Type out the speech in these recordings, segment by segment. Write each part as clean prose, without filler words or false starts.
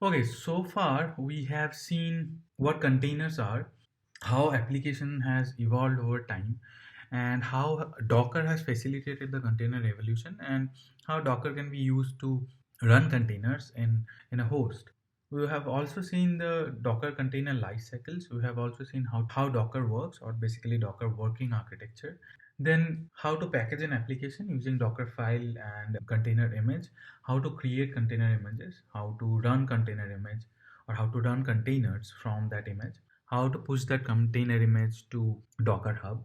Okay, so far we have seen what containers are, how application has evolved over time, and how Docker has facilitated the container revolution, and how Docker can be used to run containers in a host. We have also seen the Docker container life cycles. We have also seen how Docker works, or basically Docker working architecture. Then how to package an application using Docker file and container image, how to create container images, how to run container image, or how to run containers from that image, how to push that container image to Docker Hub.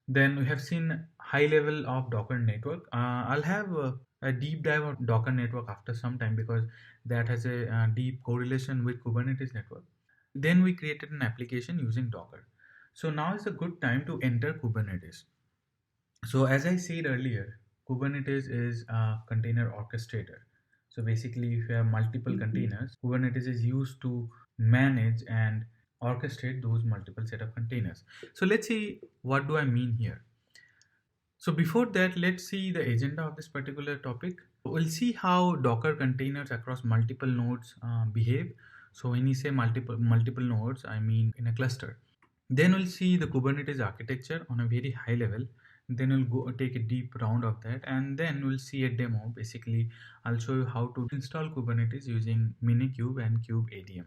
Then we have seen high level of Docker network. I'll have a deep dive on Docker network after some time because that has a deep correlation with Kubernetes network. Then we created an application using Docker. So now is a good time to enter Kubernetes. So as I said earlier, Kubernetes is a container orchestrator. So basically, if you have multiple containers, Kubernetes is used to manage and orchestrate those multiple set of containers. So let's see, what do I mean here? So before that, let's see the agenda of this particular topic. We'll see how Docker containers across multiple nodes behave. So when you say multiple nodes, I mean in a cluster. Then we'll see the Kubernetes architecture on a very high level. Then we'll go take a deep round of that, and then we'll see a demo. Basically, I'll show you how to install Kubernetes using Minikube and kubeadm.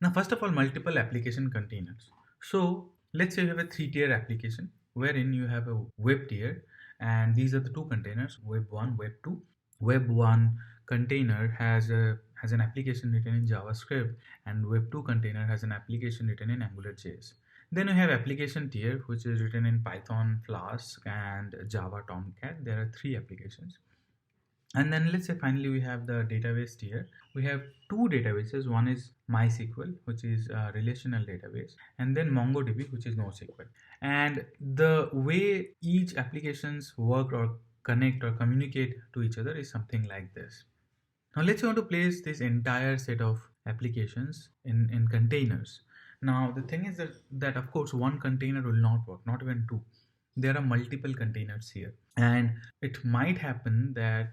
Now, first of all, multiple application containers. So let's say you have a three-tier application wherein you have a web tier, and these are the two containers: web 1, web 2. Web 1 container has an application written in JavaScript, and web 2 container has an application written in AngularJS. Then you have application tier, which is written in Python, Flask, and Java Tomcat. There are three applications. And then let's say finally we have the database tier. We have two databases. One is MySQL, which is a relational database, and then MongoDB, which is NoSQL. And the way each applications work or connect or communicate to each other is something like this. Now let's want to place this entire set of applications in containers. Now the thing is that of course one container will not work, not even two. There are multiple containers here, and it might happen that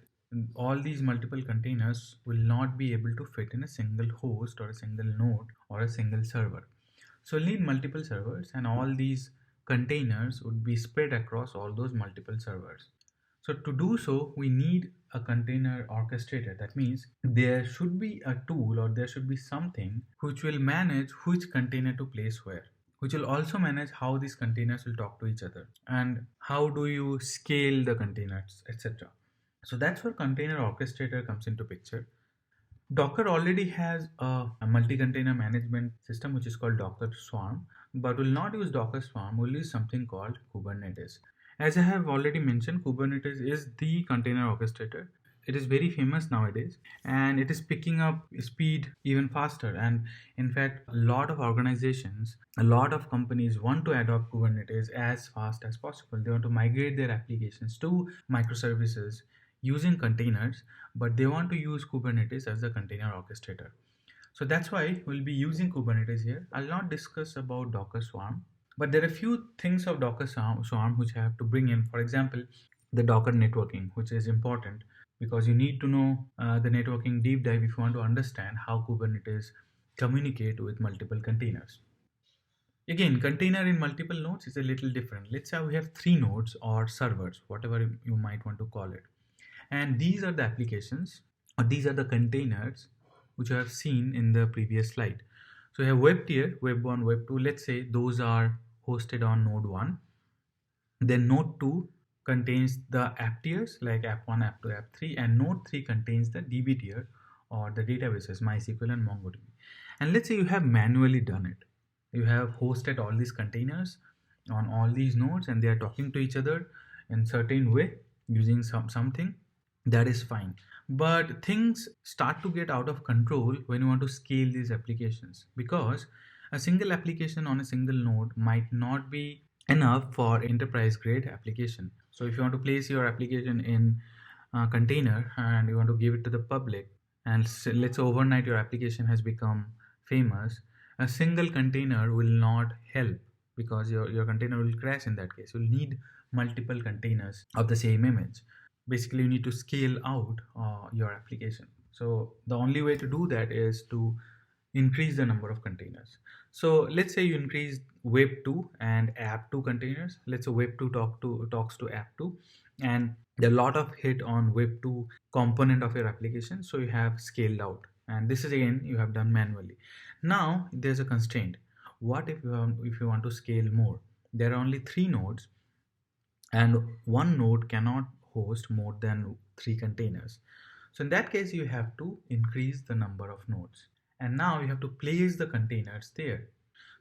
all these multiple containers will not be able to fit in a single host or a single node or a single server. So we'll need multiple servers, and all these containers would be spread across all those multiple servers. So to do so, we need a container orchestrator. That means there should be a tool, or there should be something which will manage which container to place where, which will also manage how these containers will talk to each other and how do you scale the containers, etc. So that's where container orchestrator comes into picture. Docker already has a multi-container management system which is called Docker Swarm, but will not use Docker Swarm, we'll use something called Kubernetes. As I have already mentioned, Kubernetes is the container orchestrator. It is very famous nowadays, and it is picking up speed even faster. And in fact, a lot of organizations, a lot of companies want to adopt Kubernetes as fast as possible. They want to migrate their applications to microservices using containers, but they want to use Kubernetes as a container orchestrator. So that's why we'll be using Kubernetes here. I'll not discuss about Docker Swarm, but there are a few things of Docker Swarm which I have to bring in. For example, the Docker networking, which is important because you need to know the networking deep dive if you want to understand how Kubernetes communicate with multiple containers. Again, container in multiple nodes is a little different. Let's say we have three nodes or servers, whatever you might want to call it. And these are the applications, or these are the containers which you have seen in the previous slide. So you have web tier, web 1, web 2. Let's say those are hosted on node 1. Then node 2 contains the app tiers like app 1, app 2, app 3, and node 3 contains the DB tier or the databases MySQL and MongoDB. And let's say you have manually done it. You have hosted all these containers on all these nodes, and they are talking to each other in certain way using something. That is fine, but things start to get out of control when you want to scale these applications, because a single application on a single node might not be enough for enterprise grade application. So if you want to place your application in a container and you want to give it to the public, and let's say overnight your application has become famous, a single container will not help because your container will crash. In that case, you'll need multiple containers of the same image. Basically, you need to scale out your application. So the only way to do that is to increase the number of containers. So let's say you increase web 2 and app 2 containers. Let's say web 2 talks to app 2, and there are a lot of hit on web 2 component of your application, so you have scaled out, and this is again you have done manually. Now there's a constraint. What if you want to scale more? There are only 3 nodes, and one node cannot host more than 3 containers. So in that case, you have to increase the number of nodes. And now you have to place the containers there.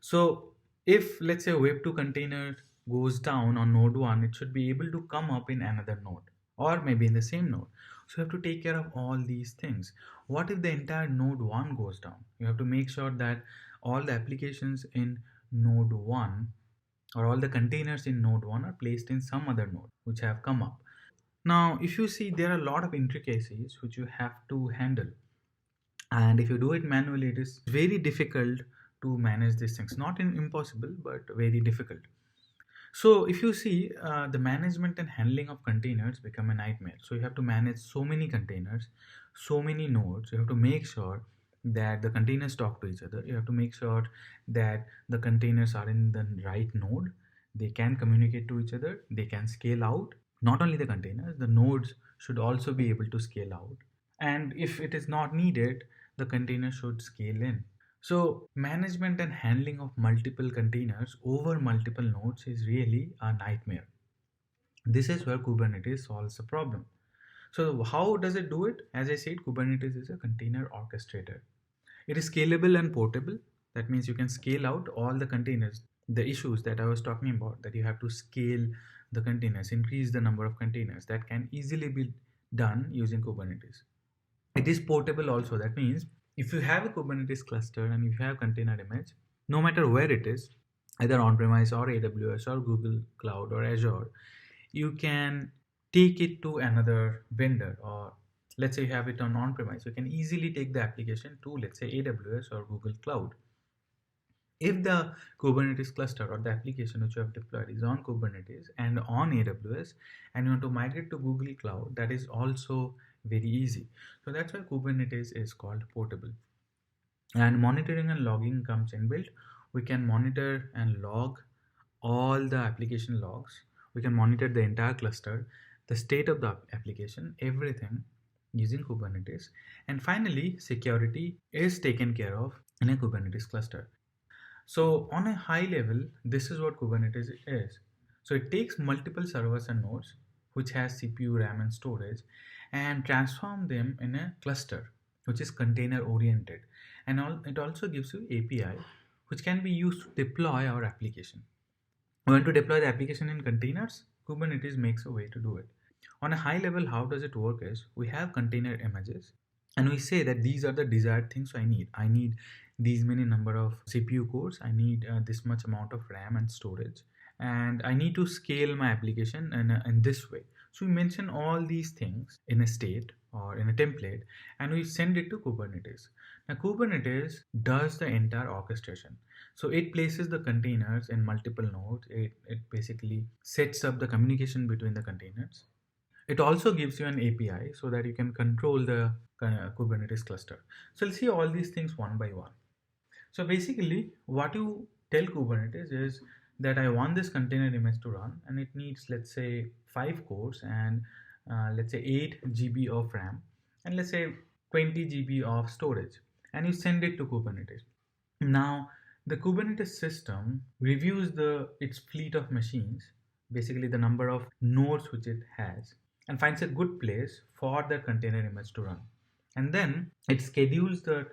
So if let's say web 2 container goes down on node 1, it should be able to come up in another node or maybe in the same node. So you have to take care of all these things. What if the entire node 1 goes down? You have to make sure that all the applications in node 1 or all the containers in node 1 are placed in some other node which have come up. Now, if you see, there are a lot of intricacies which you have to handle. And if you do it manually, it is very difficult to manage these things. Not impossible, but very difficult. So if you see, the management and handling of containers become a nightmare. So you have to manage so many containers, so many nodes. You have to make sure that the containers talk to each other. You have to make sure that the containers are in the right node. They can communicate to each other. They can scale out. Not only the containers, the nodes should also be able to scale out. And if it is not needed, the container should scale in. So management and handling of multiple containers over multiple nodes is really a nightmare. This is where Kubernetes solves the problem. So how does it do it? As I said, Kubernetes is a container orchestrator. It is scalable and portable. That means you can scale out all the containers. The issues that I was talking about, that you have to scale the containers, increase the number of containers, that can easily be done using Kubernetes. It is portable also. That means if you have a Kubernetes cluster and if you have container image, no matter where it is, either on-premise or AWS or Google Cloud or Azure, you can take it to another vendor, or let's say you have it on-premise, you can easily take the application to, let's say, AWS or Google Cloud. If the Kubernetes cluster or the application which you have deployed is on Kubernetes and on AWS, and you want to migrate to Google Cloud, that is also very easy. So that's why Kubernetes is called portable. And monitoring and logging comes inbuilt. We can monitor and log all the application logs. We can monitor the entire cluster, the state of the application, everything using Kubernetes. And finally, security is taken care of in a Kubernetes cluster. So on a high level, this is what Kubernetes is. So it takes multiple servers and nodes, which has CPU, RAM, and storage, and transform them in a cluster, which is container oriented. And it also gives you API, which can be used to deploy our application. We want to deploy the application in containers. Kubernetes makes a way to do it. On a high level, how does it work is we have container images and we say that these are the desired things I need these many number of CPU cores, I need this much amount of RAM and storage, and I need to scale my application in this way. So we mention all these things in a state or in a template and we send it to Kubernetes. Now Kubernetes does the entire orchestration. So it places the containers in multiple nodes. It basically sets up the communication between the containers. It also gives you an API so that you can control the Kubernetes cluster. So let's see all these things one by one. So basically what you tell Kubernetes is that I want this container image to run and it needs, let's say, 5 cores and let's say 8 GB of RAM and let's say 20 GB of storage, and you send it to Kubernetes. Now the Kubernetes system reviews its fleet of machines, basically the number of nodes which it has, and finds a good place for the container image to run. And then it schedules the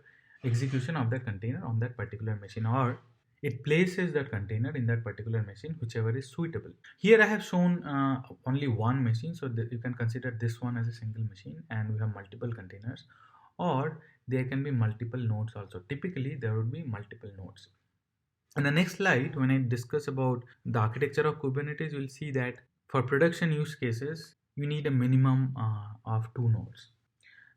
execution of the container on that particular machine, or it places that container in that particular machine, whichever is suitable. Here I have shown only one machine, so you can consider this one as a single machine and we have multiple containers, or there can be multiple nodes also. Typically there would be multiple nodes. In the next slide, when I discuss about the architecture of Kubernetes, you'll see that for production use cases, you need a minimum of 2 nodes.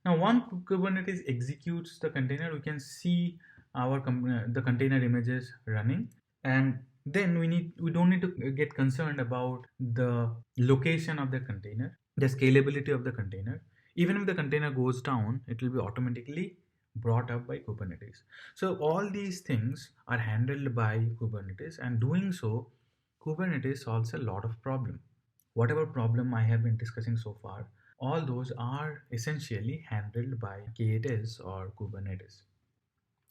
Now, once Kubernetes executes the container, we can see the container images running, and then we don't need to get concerned about the location of the container, the scalability of the container. Even if the container goes down, it will be automatically brought up by Kubernetes. So all these things are handled by Kubernetes, and doing so, Kubernetes solves a lot of problem. Whatever problem I have been discussing so far, all those are essentially handled by K8S or Kubernetes.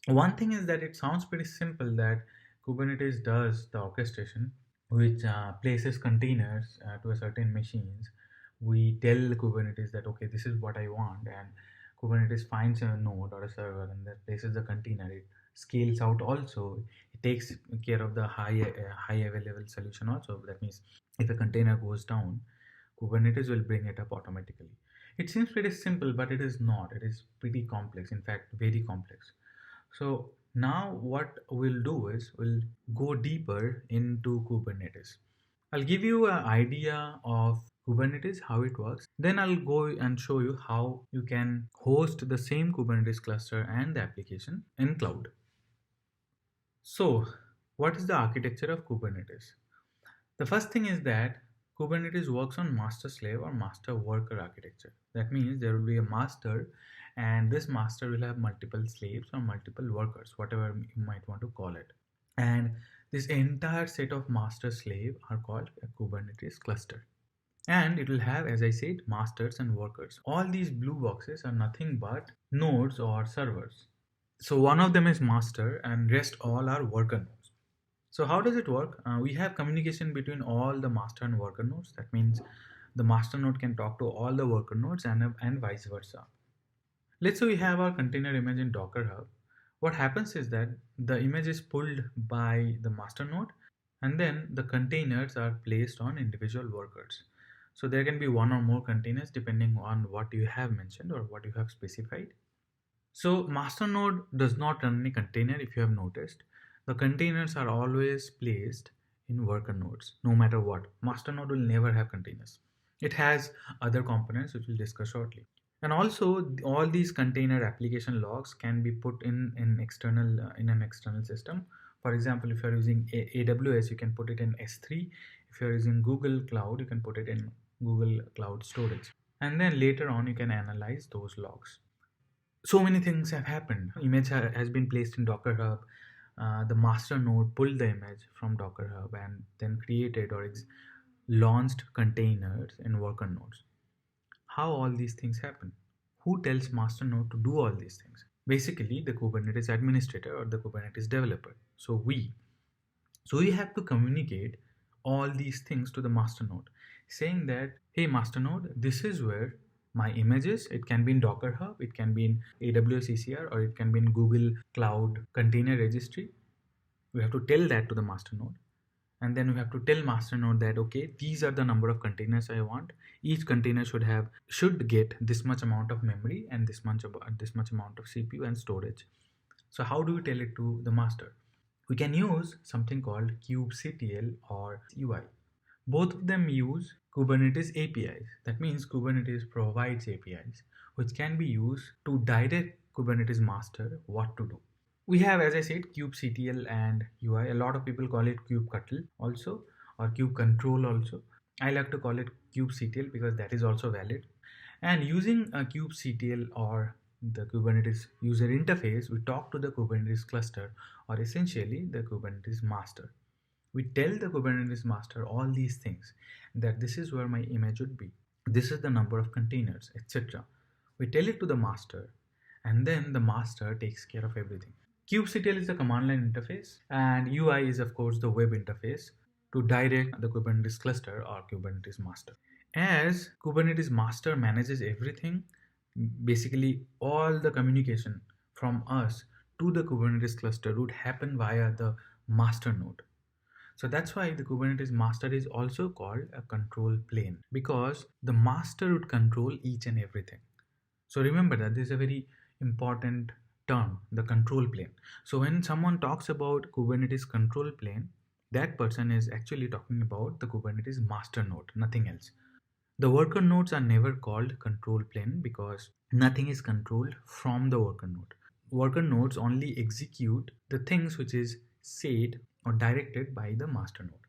One thing is that it sounds pretty simple that Kubernetes does the orchestration, which places containers to a certain machines. We tell Kubernetes that okay, this is what I want, and Kubernetes finds a node or a server and that places the container. It scales out also. It takes care of the high available solution also. That means if a container goes down, Kubernetes will bring it up automatically. It seems pretty simple, but it is not. It is pretty complex. In fact, very complex. So now what we'll do is we'll go deeper into Kubernetes. I'll give you an idea of Kubernetes, how it works. Then I'll go and show you how you can host the same Kubernetes cluster and the application in cloud. So, what is the architecture of Kubernetes? The first thing is that Kubernetes works on master slave or master worker architecture. That means there will be a master, and this master will have multiple slaves or multiple workers, whatever you might want to call it. And this entire set of master slave are called a Kubernetes cluster. And it will have, as I said, masters and workers. All these blue boxes are nothing but nodes or servers. So one of them is master and rest all are worker nodes. So how does it work? We have communication between all the master and worker nodes. That means the master node can talk to all the worker nodes and vice versa. Let's say we have our container image in Docker Hub. What happens is that the image is pulled by the master node, and then the containers are placed on individual workers. So there can be one or more containers depending on what you have mentioned or what you have specified. So master node does not run any container. If you have noticed, the containers are always placed in worker nodes no matter what. Master node will never have containers. It has other components which we'll discuss shortly. And also all these container application logs can be put in an external system. For example, if you're using AWS, you can put it in S3. If you're using Google Cloud, you can put it in Google Cloud Storage. And then later on, you can analyze those logs. So many things have happened. Image has been placed in Docker Hub. The master node pulled the image from Docker Hub and then created or launched containers in worker nodes. How all these things happen? Who tells master node to do all these things? Basically, the Kubernetes administrator or the Kubernetes developer. So we have to communicate all these things to the master node, saying that, hey, master node, this is where my images, it can be in Docker Hub, it can be in AWS ECR, or it can be in Google Cloud Container Registry. We have to tell that to the master node. And then we have to tell master node that, okay, these are the number of containers I want. Each container should get this much amount of memory and this much amount of CPU and storage. So how do we tell it to the master? We can use something called kubectl or UI. Both of them use Kubernetes APIs. That means Kubernetes provides APIs which can be used to direct Kubernetes master what to do. We have, as I said, kubectl and UI. A lot of people call it kubectl also, or kubecontrol also. I like to call it kubectl because that is also valid. And using a kubectl or the Kubernetes user interface, we talk to the Kubernetes cluster or essentially the Kubernetes master. We tell the Kubernetes master all these things, that this is where my image would be, this is the number of containers, etc. We tell it to the master, and then the master takes care of everything. kubectl is the command line interface, and UI is of course the web interface to direct the Kubernetes cluster or Kubernetes master. As Kubernetes master manages everything, basically all the communication from us to the Kubernetes cluster would happen via the master node. So that's why the Kubernetes master is also called a control plane, because the master would control each and everything. So remember that this is a very important term, the control plane. So when someone talks about Kubernetes control plane, that person is actually talking about the Kubernetes master node, nothing else. The worker nodes are never called control plane because nothing is controlled from the worker node. Worker nodes only execute the things which is said or directed by the master node.